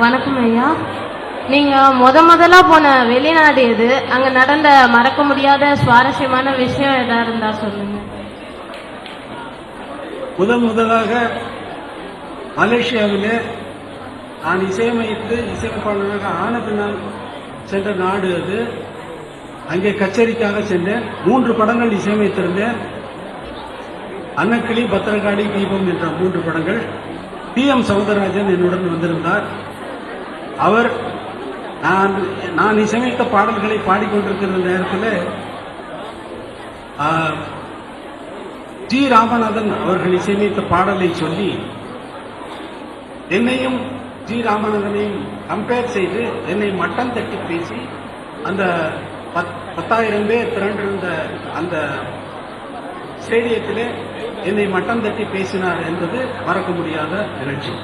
வணக்கம் ஐயா. நீங்க முதலா போன வெளிநாடு எது? அங்க நடந்த மறக்க முடியாத சுவாரஸ்யமான விஷயம் எதா இருந்தா சொல்லுங்க. முதலாக மலேசியாவிலே நான் இசையமைத்து இசையமைப்பாளராக ஆன பின்னால் சென்ற நாடு அது. அங்கே கச்சேரிக்காக சென்றேன். 3 படங்கள் இசையமைத்திருந்தேன். அன்னக்கிளி, பத்திரகாளி, தீபம் என்ற 3 படங்கள். PM சௌந்தரராஜன் என்னுடன் வந்திருந்தார். அவர் நான் இசையமைத்த பாடல்களை பாடிக்கொண்டிருக்கிற நேரத்தில் ஜி ராமநாதன் அவர்கள் இசையமைத்த பாடலை சொல்லி என்னையும் ஜி ராமநாதனையும் கம்பேர் செய்து என்னை மட்டம் தட்டி பேசி அந்த 10,000 பேர் திரண்டிருந்த அந்த ஸ்டேடியத்திலே என்னை மட்டம் தட்டி பேசினார் என்பது மறக்க முடியாத நிகழ்ச்சி.